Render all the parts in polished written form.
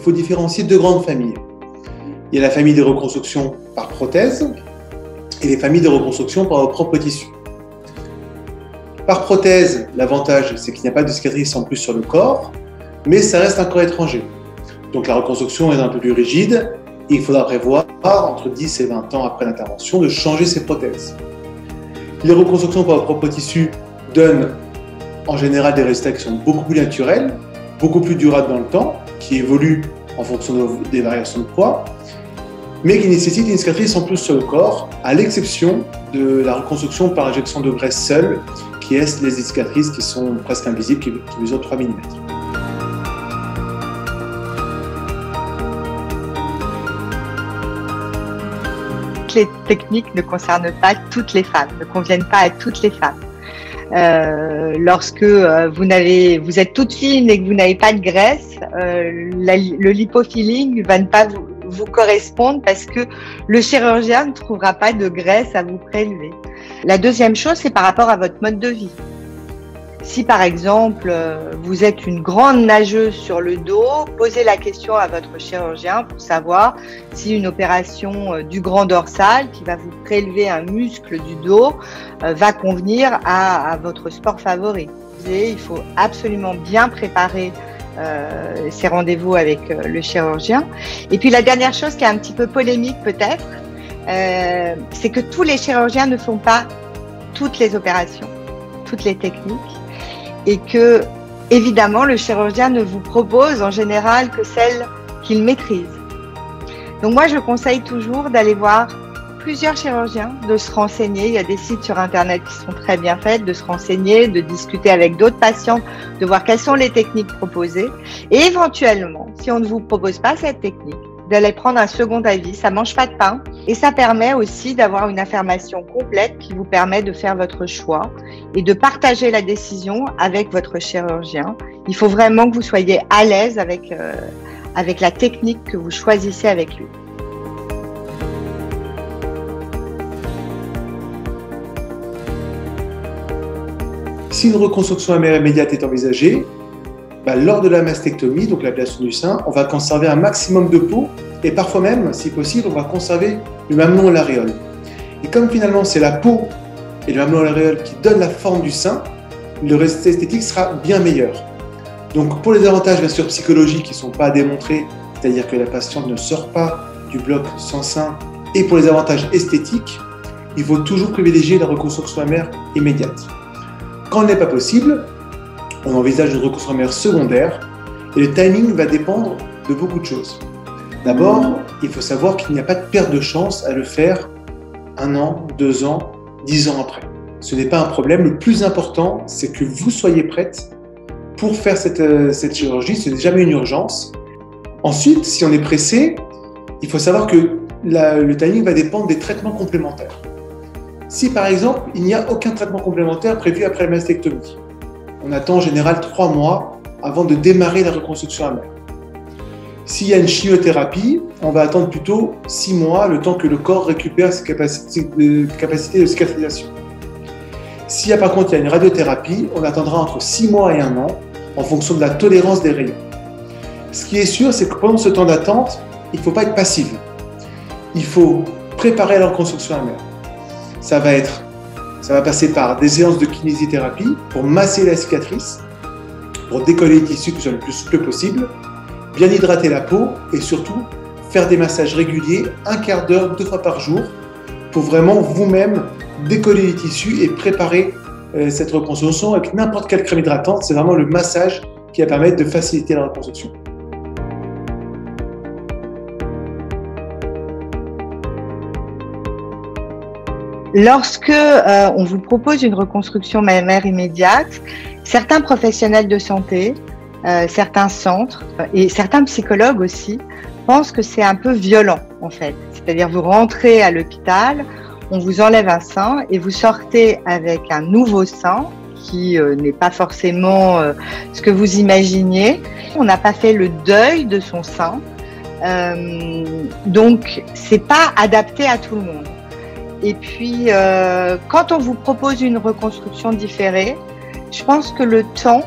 faut différencier deux grandes familles. Il y a la famille des reconstructions par prothèse et les familles de reconstruction par vos propres tissus. Par prothèse, l'avantage, c'est qu'il n'y a pas de cicatrice en plus sur le corps, mais ça reste un corps étranger. Donc la reconstruction est un peu plus rigide et il faudra prévoir, entre 10 et 20 ans après l'intervention, de changer ces prothèses. Les reconstructions par vos propres tissus donnent en général des résultats qui sont beaucoup plus naturels, beaucoup plus durables dans le temps, qui évoluent en fonction des variations de poids, mais qui nécessitent une cicatrice en plus sur le corps, à l'exception de la reconstruction par injection de graisse seule, qui est les cicatrices qui sont presque invisibles, qui mesurent 3 mm. Les techniques ne concernent pas toutes les femmes, ne conviennent pas à toutes les femmes. Lorsque vous êtes toute fine et que vous n'avez pas de graisse, le lipofilling va ne pas vous correspondre parce que le chirurgien ne trouvera pas de graisse à vous prélever. La deuxième chose, c'est par rapport à votre mode de vie. Si par exemple, vous êtes une grande nageuse sur le dos, posez la question à votre chirurgien pour savoir si une opération du grand dorsal qui va vous prélever un muscle du dos va convenir à votre sport favori. Il faut absolument bien préparer ces rendez-vous avec le chirurgien. Et puis la dernière chose qui est un petit peu polémique peut-être, c'est que tous les chirurgiens ne font pas toutes les opérations, toutes les techniques. Et que, évidemment, le chirurgien ne vous propose en général que celles qu'il maîtrise. Donc moi, je conseille toujours d'aller voir plusieurs chirurgiens, de se renseigner. Il y a des sites sur Internet qui sont très bien faits, de se renseigner, de discuter avec d'autres patients, de voir quelles sont les techniques proposées. Et éventuellement, si on ne vous propose pas cette technique, d'aller prendre un second avis, ça mange pas de pain. Et ça permet aussi d'avoir une information complète qui vous permet de faire votre choix et de partager la décision avec votre chirurgien. Il faut vraiment que vous soyez à l'aise avec la technique que vous choisissez avec lui. Si une reconstruction mammaire immédiate est envisagée, lors de la mastectomie, donc l'ablation du sein, on va conserver un maximum de peau et parfois même, si possible, on va conserver le mamelon et l'aréole. Et comme finalement c'est la peau et le mamelon et l'aréole qui donnent la forme du sein, le résultat esthétique sera bien meilleur. Donc pour les avantages bien sûr psychologiques qui ne sont pas à démontrer, c'est-à-dire que la patiente ne sort pas du bloc sans sein, et pour les avantages esthétiques, il faut toujours privilégier la reconstruction mammaire immédiate. Quand elle n'est pas possible, on envisage une reconstruction mammaire secondaire et le timing va dépendre de beaucoup de choses. D'abord, il faut savoir qu'il n'y a pas de perte de chance à le faire 1 an, 2 ans, 10 ans après. Ce n'est pas un problème. Le plus important, c'est que vous soyez prête pour faire cette chirurgie. Ce n'est jamais une urgence. Ensuite, si on est pressé, il faut savoir que le timing va dépendre des traitements complémentaires. Si par exemple, il n'y a aucun traitement complémentaire prévu après la mastectomie, on attend en général 3 mois avant de démarrer la reconstruction mammaire. S'il y a une chimiothérapie, on va attendre plutôt 6 mois, le temps que le corps récupère ses capacités de cicatrisation. S'il y a par contre une radiothérapie, on attendra entre 6 mois et 1 an, en fonction de la tolérance des rayons. Ce qui est sûr, c'est que pendant ce temps d'attente, il ne faut pas être passif. Il faut préparer la reconstruction mammaire. Ça va passer par des séances de kinésithérapie pour masser la cicatrice, pour décoller les tissus que ce soit le plus souple possible, bien hydrater la peau et surtout faire des massages réguliers, 1/4 d'heure, 2 fois par jour, pour vraiment vous-même décoller les tissus et préparer cette reconstruction avec n'importe quelle crème hydratante. C'est vraiment le massage qui va permettre de faciliter la reconstruction. Lorsque on vous propose une reconstruction mammaire immédiate, certains professionnels de santé, certains centres et certains psychologues aussi pensent que c'est un peu violent en fait. C'est-à-dire vous rentrez à l'hôpital, on vous enlève un sein et vous sortez avec un nouveau sein qui n'est pas forcément ce que vous imaginiez. On n'a pas fait le deuil de son sein, donc c'est pas adapté à tout le monde. Et puis, quand on vous propose une reconstruction différée, je pense que le temps,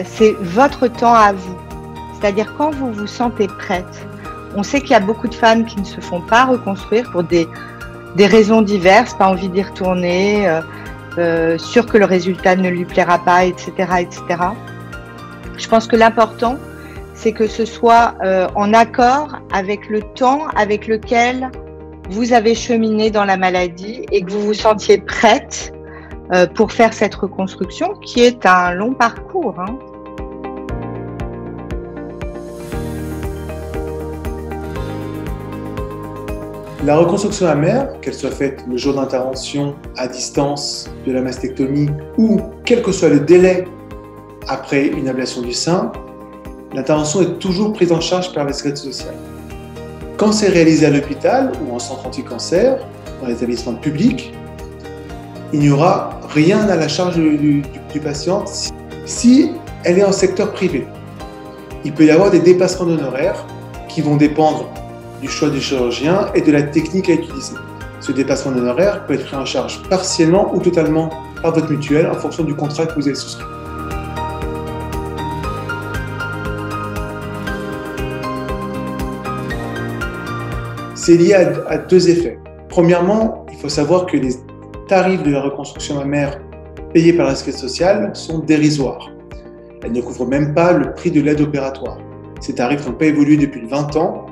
c'est votre temps à vous. c'est-à-dire quand vous vous sentez prête. On sait qu'il y a beaucoup de femmes qui ne se font pas reconstruire pour des raisons diverses, pas envie d'y retourner, sûr que le résultat ne lui plaira pas, etc., etc. Je pense que l'important, c'est que ce soit en accord avec le temps avec lequel vous avez cheminé dans la maladie et que vous vous sentiez prête pour faire cette reconstruction qui est un long parcours, hein. La reconstruction mammaire, qu'elle soit faite le jour d'intervention, à distance, de la mastectomie ou quel que soit le délai après une ablation du sein, l'intervention est toujours prise en charge par la sécurité sociale. Quand c'est réalisé à l'hôpital ou en centre anti-cancer, dans les établissements publics, il n'y aura rien à la charge du patient si elle est en secteur privé. Il peut y avoir des dépassements d'honoraires qui vont dépendre du choix du chirurgien et de la technique à utiliser. Ce dépassement d'honoraires peut être pris en charge partiellement ou totalement par votre mutuelle en fonction du contrat que vous avez souscrit. C'est lié à deux effets. Premièrement, il faut savoir que les tarifs de la reconstruction mammaire payés par la sécurité sociale sont dérisoires. Elles ne couvrent même pas le prix de l'aide opératoire. Ces tarifs n'ont pas évolué depuis 20 ans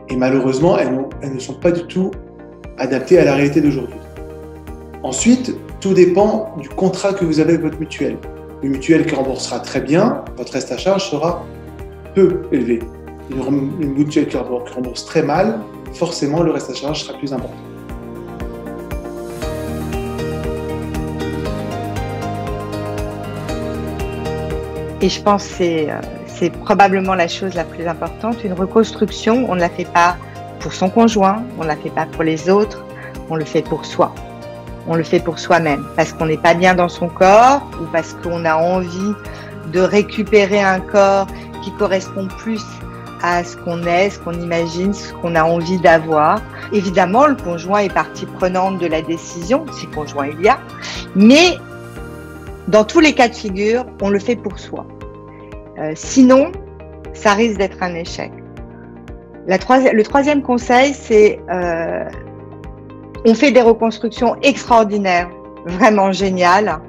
et malheureusement, elles ne sont pas du tout adaptées à la réalité d'aujourd'hui. Ensuite, tout dépend du contrat que vous avez avec votre mutuelle. Une mutuelle qui remboursera très bien, votre reste à charge sera peu élevé. Une mutuelle qui rembourse très mal, forcément le reste à charge sera plus important. Et je pense que c'est probablement la chose la plus importante. Une reconstruction, on ne la fait pas pour son conjoint, on ne la fait pas pour les autres, on le fait pour soi. On le fait pour soi-même, parce qu'on n'est pas bien dans son corps ou parce qu'on a envie de récupérer un corps qui correspond plus à ce qu'on est, ce qu'on imagine, ce qu'on a envie d'avoir. Évidemment, le conjoint est partie prenante de la décision, si conjoint il y a, mais dans tous les cas de figure, on le fait pour soi. Sinon, ça risque d'être un échec. Le troisième conseil, c'est on fait des reconstructions extraordinaires, vraiment géniales,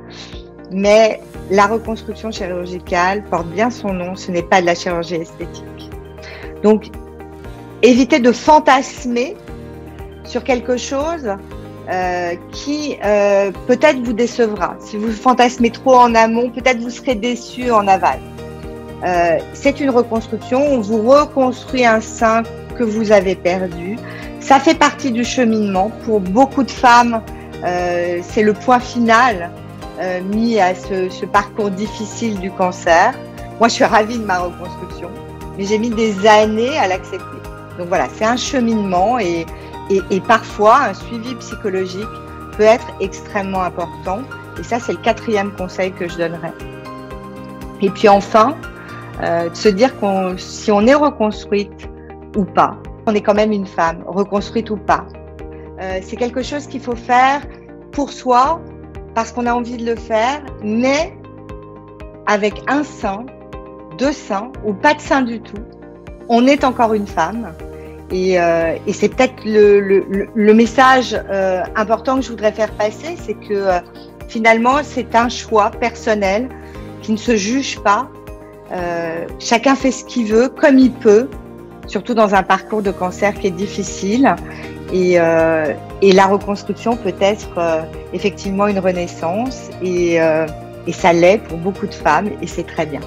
mais la reconstruction chirurgicale porte bien son nom, ce n'est pas de la chirurgie esthétique. Donc, évitez de fantasmer sur quelque chose qui peut-être vous décevra. Si vous fantasmez trop en amont, peut-être vous serez déçu en aval. C'est une reconstruction, on vous reconstruit un sein que vous avez perdu. Ça fait partie du cheminement. Pour beaucoup de femmes, c'est le point final mis à ce parcours difficile du cancer. Moi, je suis ravie de ma reconstruction, mais j'ai mis des années à l'accepter. Donc voilà, c'est un cheminement et parfois, un suivi psychologique peut être extrêmement important. Et ça, c'est le quatrième conseil que je donnerais. Et puis enfin, de se dire si on est reconstruite ou pas, on est quand même une femme, reconstruite ou pas. C'est quelque chose qu'il faut faire pour soi, parce qu'on a envie de le faire, mais avec un sein, 2 seins ou pas de sein du tout. On est encore une femme. Et c'est peut-être le message important que je voudrais faire passer, c'est que finalement, c'est un choix personnel qui ne se juge pas. Chacun fait ce qu'il veut, comme il peut, surtout dans un parcours de cancer qui est difficile. Et la reconstruction peut être effectivement une renaissance et ça l'est pour beaucoup de femmes et c'est très bien.